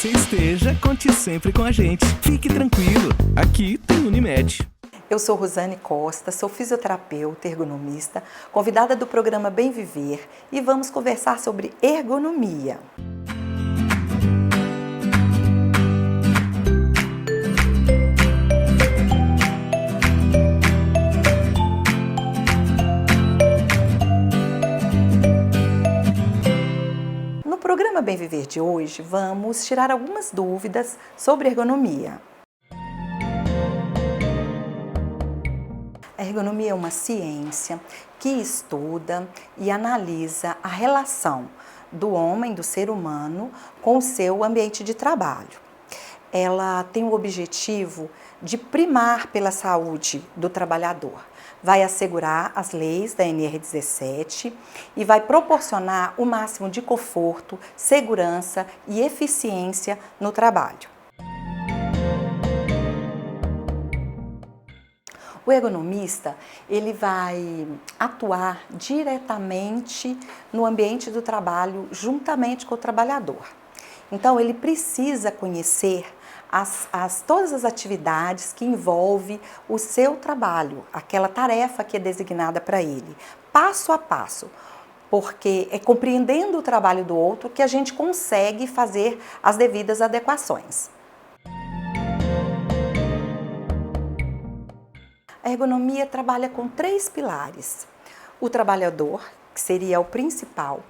você esteja, conte sempre com a gente. Fique tranquilo, aqui tem Unimed. Eu sou Rosane Costa, sou fisioterapeuta, ergonomista, convidada do programa Bem Viver e vamos conversar sobre ergonomia. No programa Bem Viver de hoje, vamos tirar algumas dúvidas sobre ergonomia. A ergonomia é uma ciência que estuda e analisa a relação do homem, do ser humano, com o seu ambiente de trabalho. Ela tem o objetivo de primar pela saúde do trabalhador. Vai assegurar as leis da NR17 e vai proporcionar o máximo de conforto, segurança e eficiência no trabalho. O ergonomista, ele vai atuar diretamente no ambiente do trabalho, juntamente com o trabalhador. Então, ele precisa conhecer todas as atividades que envolvem o seu trabalho, aquela tarefa que é designada para ele, passo a passo, porque é compreendendo o trabalho do outro que a gente consegue fazer as devidas adequações. A ergonomia trabalha com 3 pilares: o trabalhador, que seria o principal,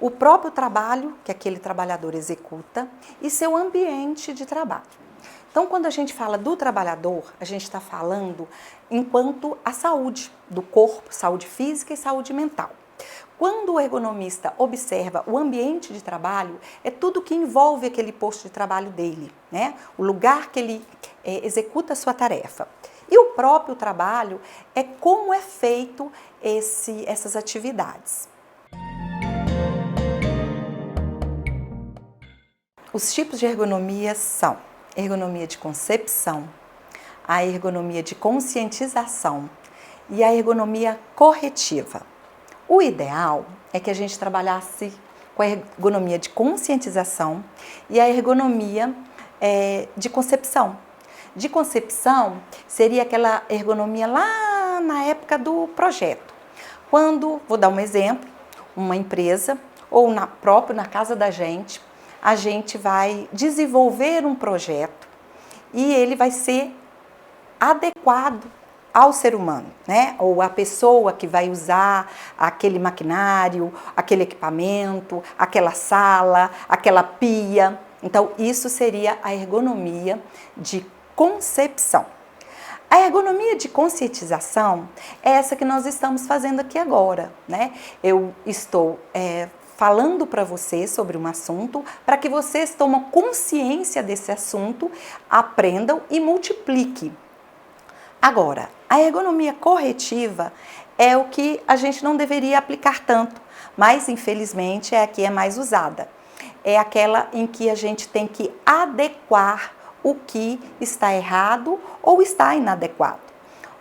o próprio trabalho que aquele trabalhador executa e seu ambiente de trabalho. Então, quando a gente fala do trabalhador, a gente está falando enquanto a saúde do corpo, saúde física e saúde mental. Quando o ergonomista observa o ambiente de trabalho, é tudo que envolve aquele posto de trabalho dele, né? O lugar que ele executa a sua tarefa. E o próprio trabalho é como é feito essas atividades. Os tipos de ergonomia são a ergonomia de concepção, a ergonomia de conscientização e a ergonomia corretiva. O ideal é que a gente trabalhasse com a ergonomia de conscientização e a ergonomia de concepção. De concepção seria aquela ergonomia lá na época do projeto. Quando, vou dar um exemplo, uma empresa ou na casa da gente, a gente vai desenvolver um projeto e ele vai ser adequado ao ser humano, né? Ou a pessoa que vai usar aquele maquinário, aquele equipamento, aquela sala, aquela pia. Então, isso seria a ergonomia de concepção. A ergonomia de conscientização é essa que nós estamos fazendo aqui agora, né? Eu estou falando para vocês sobre um assunto para que vocês tomem consciência desse assunto, aprendam e multipliquem. Agora, a ergonomia corretiva é o que a gente não deveria aplicar tanto, mas infelizmente é a que é mais usada. É aquela em que a gente tem que adequar o que está errado ou está inadequado.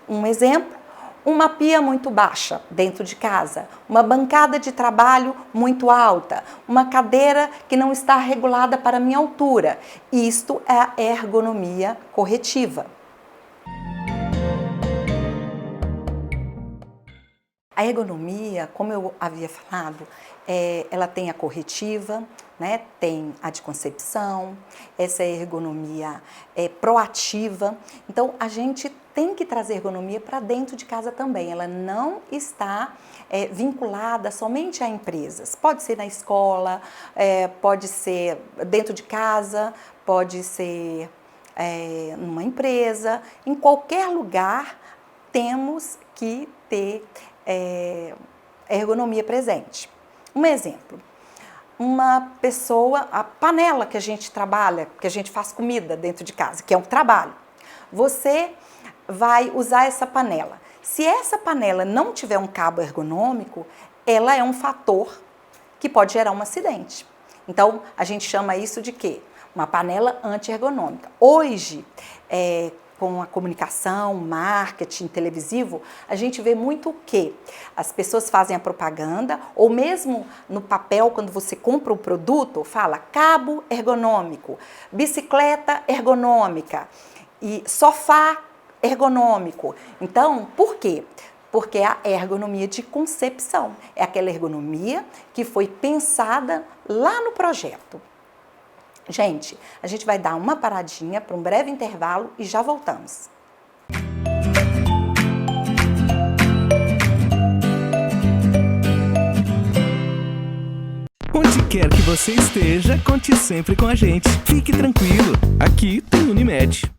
Um exemplo, uma pia muito baixa dentro de casa, uma bancada de trabalho muito alta, uma cadeira que não está regulada para a minha altura. Isto é a ergonomia corretiva. A ergonomia, como eu havia falado, ela tem a corretiva, né? Tem a de concepção, essa ergonomia proativa. Então, a gente tem que trazer ergonomia para dentro de casa também. Ela não está vinculada somente a empresas. Pode ser na escola, pode ser dentro de casa, pode ser numa empresa. Em qualquer lugar, temos que ter ergonomia presente. Um exemplo, uma pessoa, a panela que a gente trabalha, que a gente faz comida dentro de casa, que é um trabalho, você vai usar essa panela. Se essa panela não tiver um cabo ergonômico, ela é um fator que pode gerar um acidente. Então, a gente chama isso de quê? Uma panela anti-ergonômica. Hoje, com a comunicação, marketing televisivo, a gente vê muito o quê? As pessoas fazem a propaganda, ou mesmo no papel, quando você compra o produto, fala cabo ergonômico, bicicleta ergonômica e sofá ergonômico. Então, por quê? Porque é a ergonomia de concepção. É aquela ergonomia que foi pensada lá no projeto. Gente, a gente vai dar uma paradinha para um breve intervalo e já voltamos. Onde quer que você esteja, conte sempre com a gente. Fique tranquilo, aqui tem Unimed.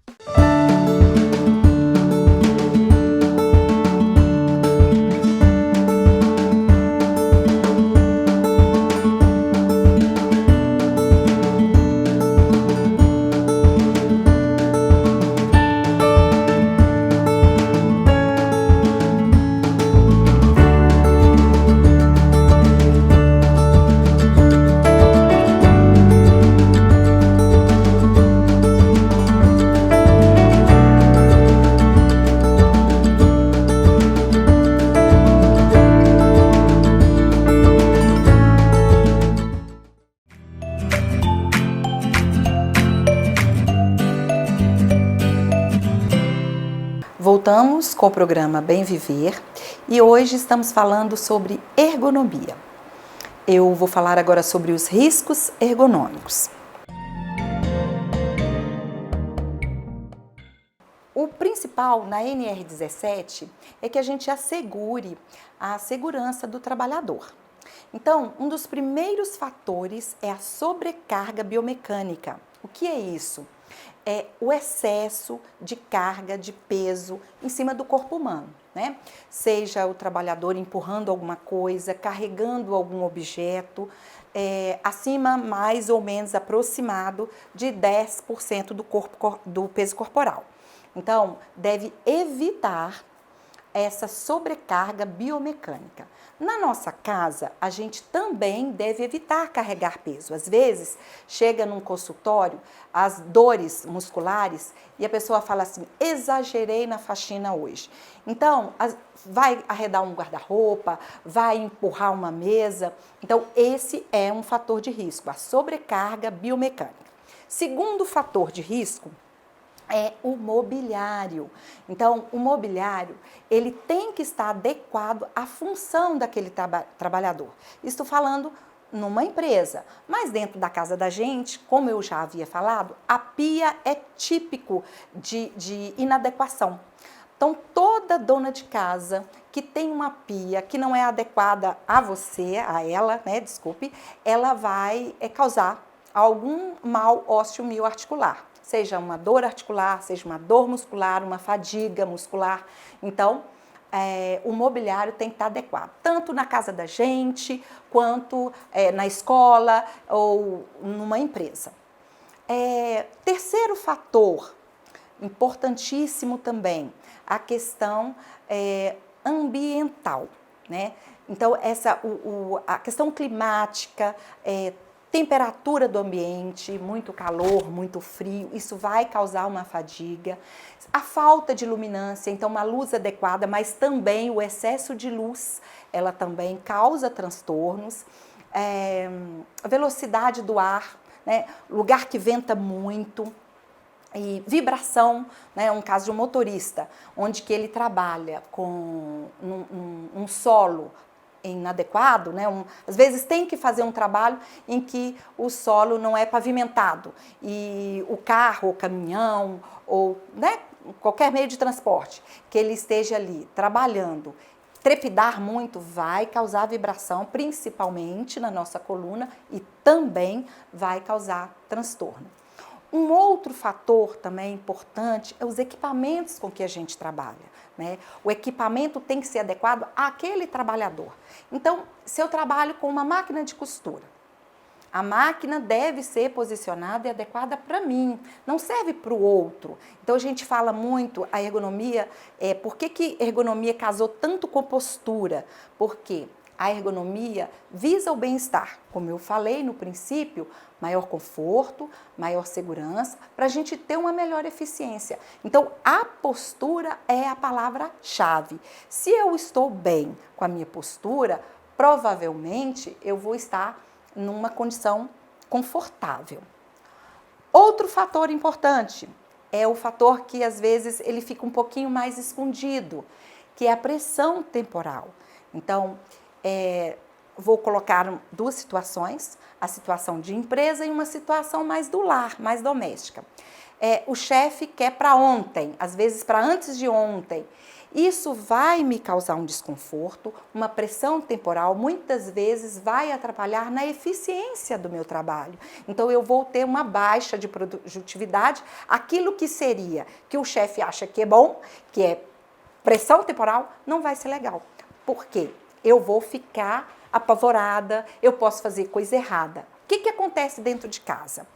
Voltamos com o programa Bem Viver e hoje estamos falando sobre ergonomia. Eu vou falar agora sobre os riscos ergonômicos. O principal na NR17 é que a gente assegure a segurança do trabalhador. Então, um dos primeiros fatores é a sobrecarga biomecânica. O que é isso? É o excesso de carga, de peso em cima do corpo humano, né? Seja o trabalhador empurrando alguma coisa, carregando algum objeto, acima mais ou menos aproximado de 10% do peso corporal. Então, deve evitar essa sobrecarga biomecânica. Na nossa casa, a gente também deve evitar carregar peso. Às vezes, chega num consultório, as dores musculares, e a pessoa fala assim, exagerei na faxina hoje. Então, vai arredar um guarda-roupa, vai empurrar uma mesa. Então, esse é um fator de risco, a sobrecarga biomecânica. Segundo fator de risco, é o mobiliário. Então, o mobiliário, ele tem que estar adequado à função daquele trabalhador. Estou falando numa empresa, mas dentro da casa da gente, como eu já havia falado, a pia é típico de inadequação. Então, toda dona de casa que tem uma pia que não é adequada a você, a ela, né, desculpe, ela vai causar algum mal ósseo-mioarticular. Seja uma dor articular, seja uma dor muscular, uma fadiga muscular. Então, o mobiliário tem que estar adequado, tanto na casa da gente, quanto na escola ou numa empresa. Terceiro fator, importantíssimo também, a questão ambiental, né? Então, a questão climática, temperatura do ambiente, muito calor, muito frio, isso vai causar uma fadiga. A falta de luminância, então uma luz adequada, mas também o excesso de luz, ela também causa transtornos. A velocidade do ar, né? Lugar que venta muito. E vibração, né, um caso de um motorista, onde que ele trabalha com um solo inadequado, né? Às vezes tem que fazer um trabalho em que o solo não é pavimentado e o carro, o caminhão ou, né, qualquer meio de transporte que ele esteja ali trabalhando, trepidar muito vai causar vibração, principalmente na nossa coluna, e também vai causar transtorno. Um outro fator também importante é os equipamentos com que a gente trabalha, né? O equipamento tem que ser adequado àquele trabalhador. Então, se eu trabalho com uma máquina de costura, a máquina deve ser posicionada e adequada para mim, não serve para o outro. Então, a gente fala muito a ergonomia, por que ergonomia casou tanto com postura? Porque A ergonomia visa o bem-estar, como eu falei no princípio, maior conforto, maior segurança, para a gente ter uma melhor eficiência. Então, a postura é a palavra-chave. Se eu estou bem com a minha postura, provavelmente eu vou estar numa condição confortável. Outro fator importante é o fator que às vezes ele fica um pouquinho mais escondido, que é a pressão temporal. Então, vou colocar duas situações, a situação de empresa e uma situação mais do lar, mais doméstica. O chefe quer para ontem, às vezes para antes de ontem. Isso vai me causar um desconforto, uma pressão temporal, muitas vezes vai atrapalhar na eficiência do meu trabalho. Então, eu vou ter uma baixa de produtividade, aquilo que seria, que o chefe acha que é bom, que é pressão temporal, não vai ser legal. Por quê? Eu vou ficar apavorada, eu posso fazer coisa errada. O que acontece dentro de casa?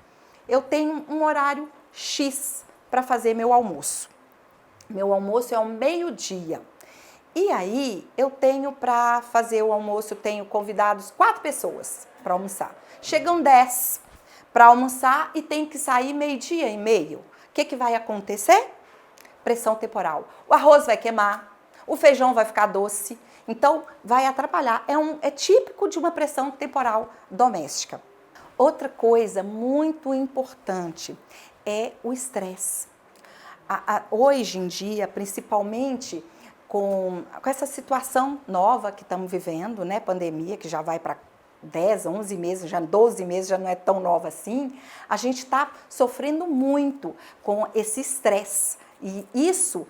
Eu tenho um horário X para fazer meu almoço. Meu almoço é ao meio-dia. E aí, eu tenho para fazer o almoço, eu tenho convidados 4 pessoas para almoçar. Chegam 10 para almoçar e tem que sair meio-dia e meio. O que vai acontecer? Pressão temporal. O arroz vai queimar, o feijão vai ficar doce, então vai atrapalhar. É típico de uma pressão temporal doméstica. Outra coisa muito importante é o estresse. Hoje em dia, principalmente com essa situação nova que estamos vivendo, né, pandemia, que já vai para 10, 11 meses, já 12 meses, já não é tão nova assim, a gente está sofrendo muito com esse estresse. E isso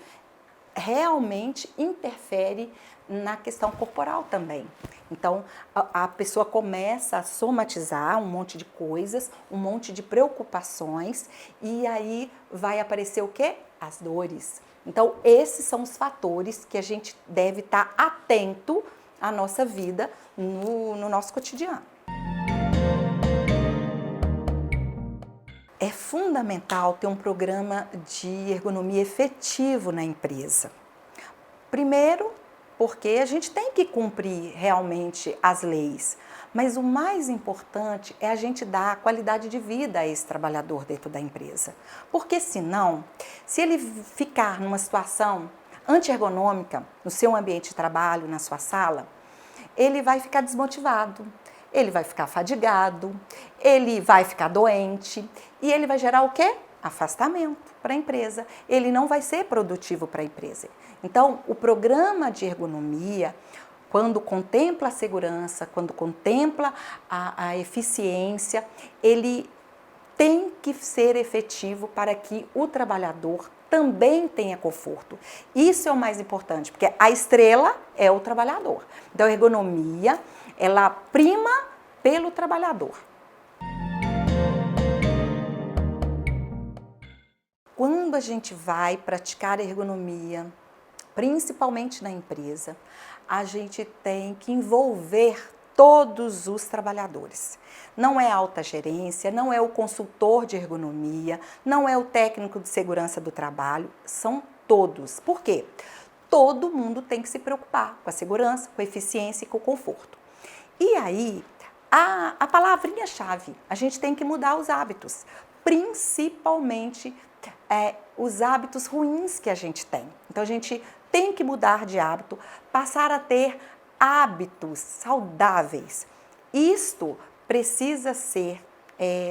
realmente interfere na questão corporal também. Então, a pessoa começa a somatizar um monte de coisas, um monte de preocupações, e aí vai aparecer o quê? As dores. Então, esses são os fatores que a gente deve estar atento à nossa vida, no nosso cotidiano. É fundamental ter um programa de ergonomia efetivo na empresa. Primeiro, porque a gente tem que cumprir realmente as leis, mas o mais importante é a gente dar qualidade de vida a esse trabalhador dentro da empresa. Porque senão, se ele ficar numa situação anti-ergonômica no seu ambiente de trabalho, na sua sala, ele vai ficar desmotivado, ele vai ficar fadigado, ele vai ficar doente e ele vai gerar o quê? Afastamento para a empresa. Ele não vai ser produtivo para a empresa. Então, o programa de ergonomia, quando contempla a segurança, quando contempla a eficiência, ele tem que ser efetivo para que o trabalhador também tenha conforto. Isso é o mais importante, porque a estrela é o trabalhador. Então, a ergonomia, ela prima pelo trabalhador. Quando a gente vai praticar ergonomia, principalmente na empresa, a gente tem que envolver todos os trabalhadores. Não é a alta gerência, não é o consultor de ergonomia, não é o técnico de segurança do trabalho, são todos. Por quê? Todo mundo tem que se preocupar com a segurança, com a eficiência e com o conforto. E aí, a palavrinha-chave, a gente tem que mudar os hábitos, principalmente os hábitos ruins que a gente tem. Então, a gente tem que mudar de hábito, passar a ter hábitos saudáveis. Isto precisa ser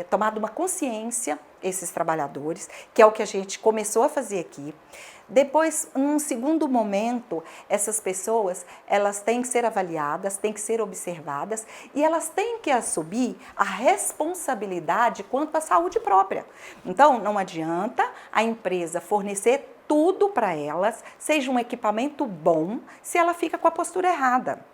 tomado uma consciência, esses trabalhadores, que é o que a gente começou a fazer aqui. Depois, num segundo momento, essas pessoas, elas têm que ser avaliadas, têm que ser observadas e elas têm que assumir a responsabilidade quanto à saúde própria. Então, não adianta a empresa fornecer tudo para elas, seja um equipamento bom, se ela fica com a postura errada.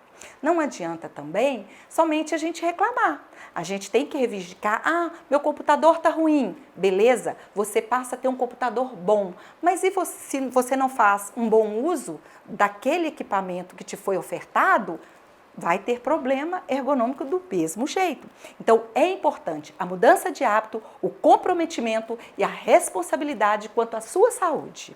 Não adianta também somente a gente reclamar. A gente tem que reivindicar, meu computador está ruim. Beleza, você passa a ter um computador bom. Mas e se você não faz um bom uso daquele equipamento que te foi ofertado, vai ter problema ergonômico do mesmo jeito. Então, é importante a mudança de hábito, o comprometimento e a responsabilidade quanto à sua saúde.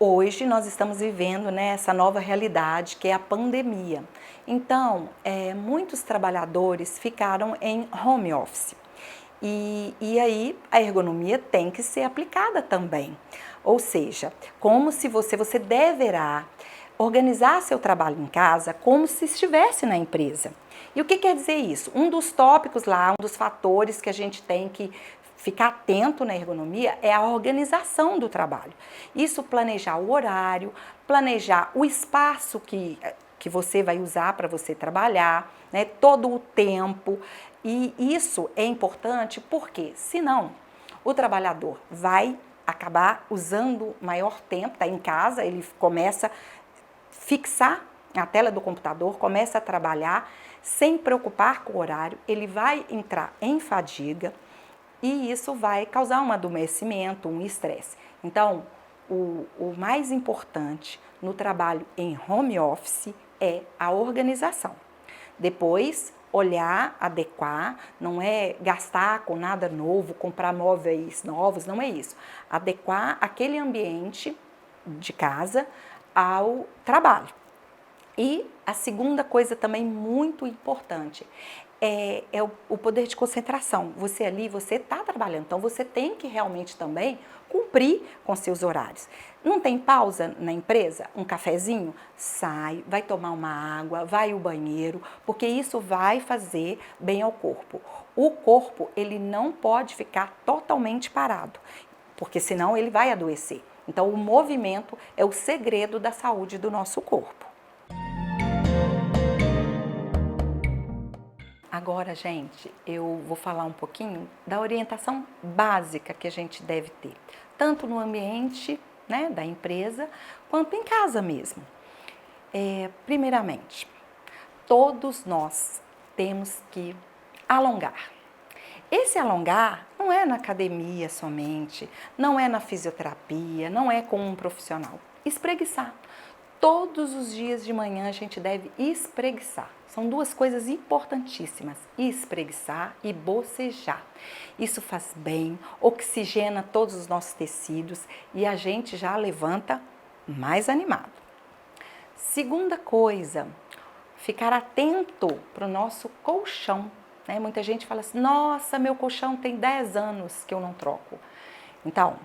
Hoje nós estamos vivendo, né, essa nova realidade que é a pandemia. Então, muitos trabalhadores ficaram em home office. E aí a ergonomia tem que ser aplicada também. Ou seja, como se você deverá organizar seu trabalho em casa como se estivesse na empresa. E o que quer dizer isso? Um dos tópicos lá, um dos fatores que a gente tem que ficar atento na ergonomia é a organização do trabalho. Isso planejar o horário, planejar o espaço que você vai usar para você trabalhar, né, todo o tempo. E isso é importante porque, senão, o trabalhador vai acabar usando maior tempo, está em casa, ele começa a fixar a tela do computador, começa a trabalhar sem preocupar com o horário, ele vai entrar em fadiga e isso vai causar um adoecimento, um estresse. Então, o mais importante no trabalho em home office é a organização. Depois, olhar, adequar, não é gastar com nada novo, comprar móveis novos, não é isso. Adequar aquele ambiente de casa ao trabalho. E a segunda coisa também muito importante é o poder de concentração. Você ali, você está trabalhando, então você tem que realmente também cumprir com seus horários. Não tem pausa na empresa? Um cafezinho? Sai, vai tomar uma água, vai ao banheiro, porque isso vai fazer bem ao corpo. O corpo, ele não pode ficar totalmente parado, porque senão ele vai adoecer. Então, o movimento é o segredo da saúde do nosso corpo. Agora, gente, eu vou falar um pouquinho da orientação básica que a gente deve ter, tanto no ambiente, né, da empresa, quanto em casa mesmo. Primeiramente, todos nós temos que alongar. Esse alongar não é na academia somente, não é na fisioterapia, não é com um profissional. Espreguiçar. Todos os dias de manhã a gente deve espreguiçar. São duas coisas importantíssimas, espreguiçar e bocejar. Isso faz bem, oxigena todos os nossos tecidos e a gente já levanta mais animado. Segunda coisa, ficar atento para o nosso colchão. Né? Muita gente fala assim, nossa, meu colchão tem 10 anos que eu não troco. Então,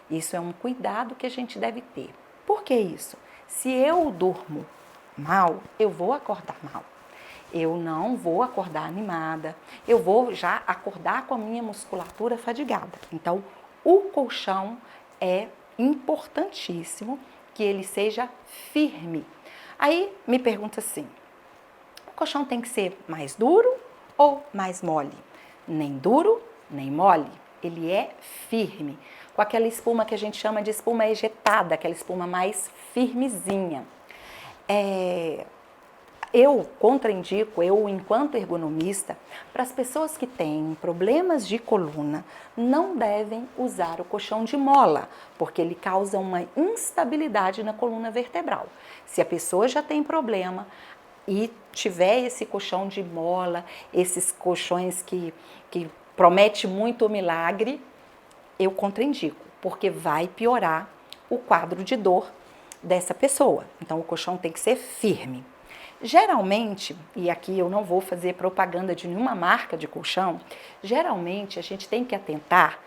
isso é um cuidado que a gente deve ter. Por que isso? Se eu durmo mal, eu vou acordar mal. Eu não vou acordar animada, eu vou já acordar com a minha musculatura fadigada. Então, o colchão é importantíssimo que ele seja firme. Aí me pergunta assim, o colchão tem que ser mais duro ou mais mole? Nem duro, nem mole. Ele é firme, com aquela espuma que a gente chama de espuma ejetada, aquela espuma mais firmezinha. Eu contraindico, enquanto ergonomista, para as pessoas que têm problemas de coluna, não devem usar o colchão de mola, porque ele causa uma instabilidade na coluna vertebral. Se a pessoa já tem problema e tiver esse colchão de mola, esses colchões que promete muito o milagre, eu contraindico, porque vai piorar o quadro de dor dessa pessoa. Então, o colchão tem que ser firme. Geralmente, e aqui eu não vou fazer propaganda de nenhuma marca de colchão, geralmente a gente tem que atentar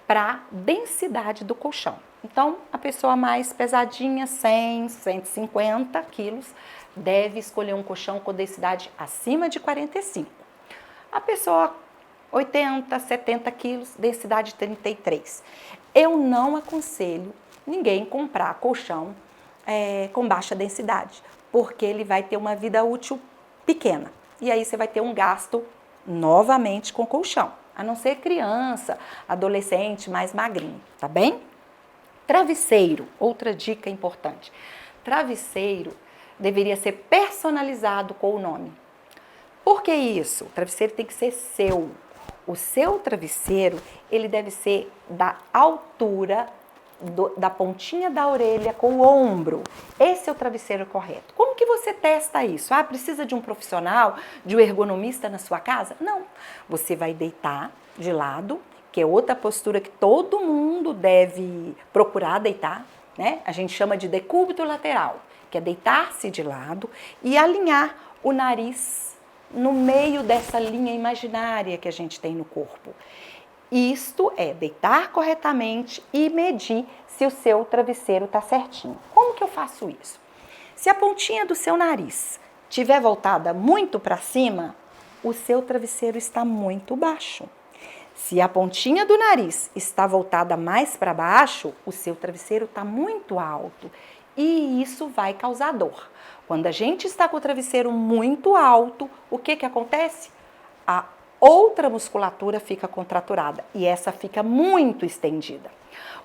para a densidade do colchão. Então, a pessoa mais pesadinha, 100, 150 quilos, deve escolher um colchão com densidade acima de 45. A pessoa 80, 70 quilos, densidade 33. Eu não aconselho ninguém comprar colchão com baixa densidade, porque ele vai ter uma vida útil pequena. E aí você vai ter um gasto novamente com colchão, a não ser criança, adolescente, mais magrinho, tá bem? Travesseiro, outra dica importante. Travesseiro deveria ser personalizado com o nome. Por que isso? O travesseiro tem que ser seu. O seu travesseiro, ele deve ser da altura da pontinha da orelha com o ombro. Esse é o travesseiro correto. Como que você testa isso? Precisa de um profissional, de um ergonomista na sua casa? Não. Você vai deitar de lado, que é outra postura que todo mundo deve procurar deitar. né? A gente chama de decúbito lateral, que é deitar-se de lado e alinhar o nariz no meio dessa linha imaginária que a gente tem no corpo. Isto é deitar corretamente e medir se o seu travesseiro está certinho. Como que eu faço isso? Se a pontinha do seu nariz estiver voltada muito para cima, o seu travesseiro está muito baixo. Se a pontinha do nariz está voltada mais para baixo, o seu travesseiro está muito alto e isso vai causar dor. Quando a gente está com o travesseiro muito alto, o que acontece? A outra musculatura fica contraturada e essa fica muito estendida.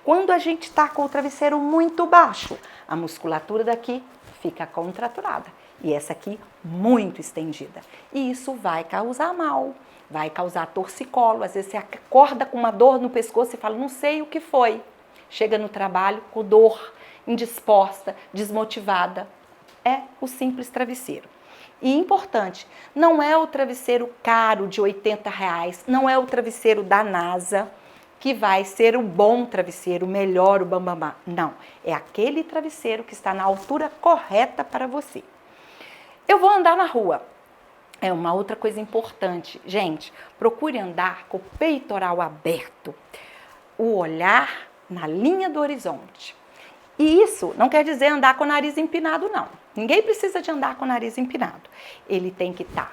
Quando a gente está com o travesseiro muito baixo, a musculatura daqui fica contraturada e essa aqui muito estendida. E isso vai causar mal, vai causar torcicolo. Às vezes você acorda com uma dor no pescoço e fala, não sei o que foi. Chega no trabalho com dor, indisposta, desmotivada. É o simples travesseiro. E importante, não é o travesseiro caro de R$80, não é o travesseiro da NASA que vai ser o bom travesseiro, o melhor, o bambambam. Não, é aquele travesseiro que está na altura correta para você. Eu vou andar na rua. É uma outra coisa importante. Gente, procure andar com o peitoral aberto, o olhar na linha do horizonte. E isso não quer dizer andar com o nariz empinado, não. Ninguém precisa de andar com o nariz empinado. Ele tem que estar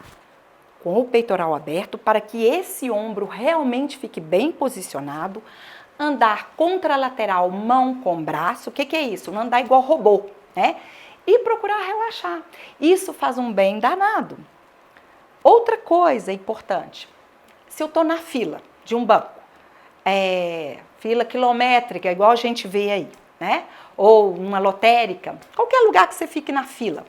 com o peitoral aberto para que esse ombro realmente fique bem posicionado. Andar contralateral, mão com braço. O que é isso? Não andar igual robô, né? E procurar relaxar. Isso faz um bem danado. Outra coisa importante. Se eu estou na fila de um banco, fila quilométrica, igual a gente vê aí, né? Ou uma lotérica, qualquer lugar que você fique na fila,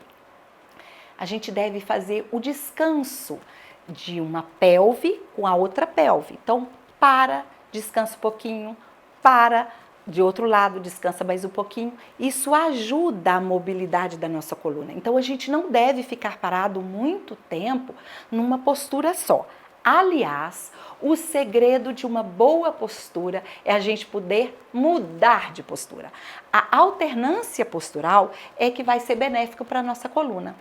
a gente deve fazer o descanso de uma pelve com a outra pelve. Então, descansa um pouquinho, de outro lado, descansa mais um pouquinho. Isso ajuda a mobilidade da nossa coluna. Então, a gente não deve ficar parado muito tempo numa postura só. Aliás, o segredo de uma boa postura é a gente poder mudar de postura. A alternância postural é que vai ser benéfica para a nossa coluna.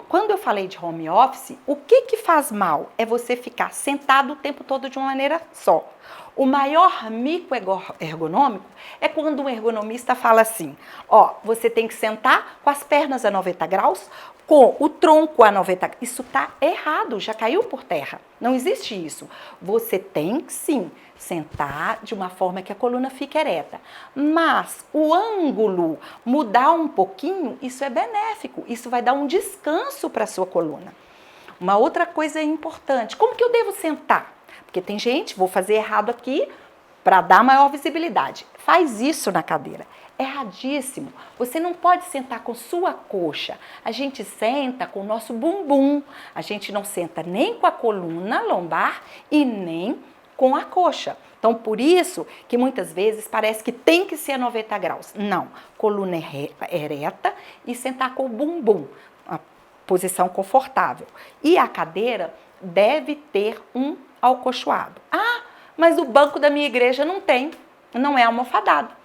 Quando eu falei de home office, o que faz mal é você ficar sentado o tempo todo de uma maneira só. O maior mico ergonômico é quando um ergonomista fala assim, você tem que sentar com as pernas a 90 graus, com o tronco a 90 graus. Isso está errado, já caiu por terra. Não existe isso. Você tem que sim sentar de uma forma que a coluna fique ereta. Mas o ângulo mudar um pouquinho, isso é benéfico. Isso vai dar um descanso para a sua coluna. Uma outra coisa importante, como que eu devo sentar? Porque tem gente, vou fazer errado aqui para dar maior visibilidade. Faz isso na cadeira. Erradíssimo. Você não pode sentar com sua coxa. A gente senta com o nosso bumbum. A gente não senta nem com a coluna lombar e nem com a coxa. Então, por isso que muitas vezes parece que tem que ser 90 graus. Não. Coluna ereta e sentar com o bumbum. Uma posição confortável. E a cadeira deve ter um alcochoado. Mas o banco da minha igreja não é almofadado.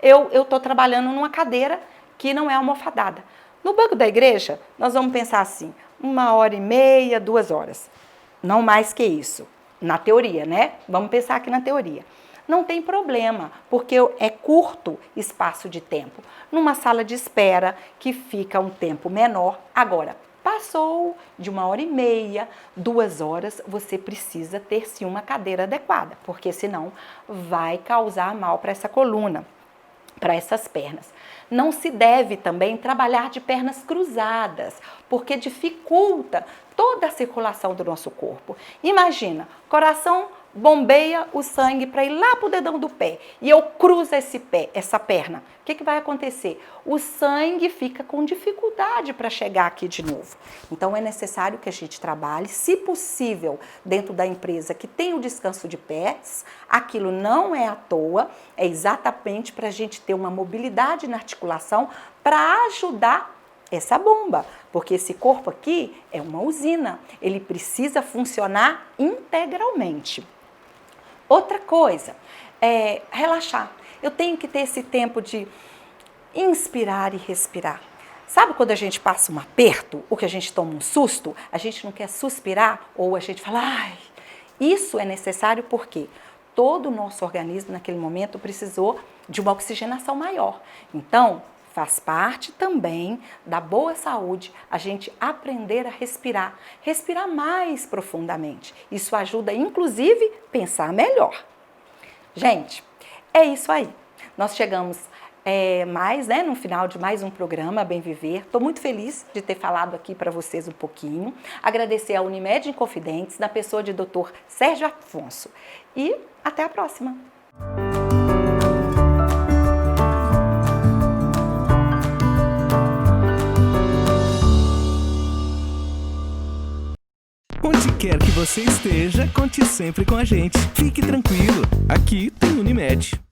Eu estou trabalhando numa cadeira que não é almofadada. No banco da igreja, nós vamos pensar assim, 1h30, 2 horas. Não mais que isso. Na teoria, né? Vamos pensar aqui na teoria. Não tem problema, porque é curto espaço de tempo. Numa sala de espera, que fica um tempo menor. Agora, passou de 1h30, 2 horas, você precisa ter sim uma cadeira adequada, porque senão vai causar mal para essa coluna, para essas pernas. Não se deve também trabalhar de pernas cruzadas, porque dificulta toda a circulação do nosso corpo. Imagina, coração bombeia o sangue para ir lá para o dedão do pé e eu cruzo essa perna. O que vai acontecer? O sangue fica com dificuldade para chegar aqui de novo. Então é necessário que a gente trabalhe, se possível, dentro da empresa que tem o descanso de pés. Aquilo não é à toa, é exatamente para a gente ter uma mobilidade na articulação para ajudar essa bomba, porque esse corpo aqui é uma usina, ele precisa funcionar integralmente. Outra coisa, relaxar. Eu tenho que ter esse tempo de inspirar e respirar. Sabe quando a gente passa um aperto, ou que a gente toma um susto, a gente não quer suspirar, ou a gente fala, ai, isso é necessário porque todo o nosso organismo naquele momento precisou de uma oxigenação maior. Então, faz parte também da boa saúde a gente aprender a respirar mais profundamente. Isso ajuda, inclusive, a pensar melhor. Gente, é isso aí. Nós chegamos no final de mais um programa Bem Viver. Estou muito feliz de ter falado aqui para vocês um pouquinho. Agradecer a Unimed Inconfidentes, na pessoa de Dr. Sérgio Afonso. E até a próxima! Onde quer que você esteja, conte sempre com a gente. Fique tranquilo, aqui tem Unimed.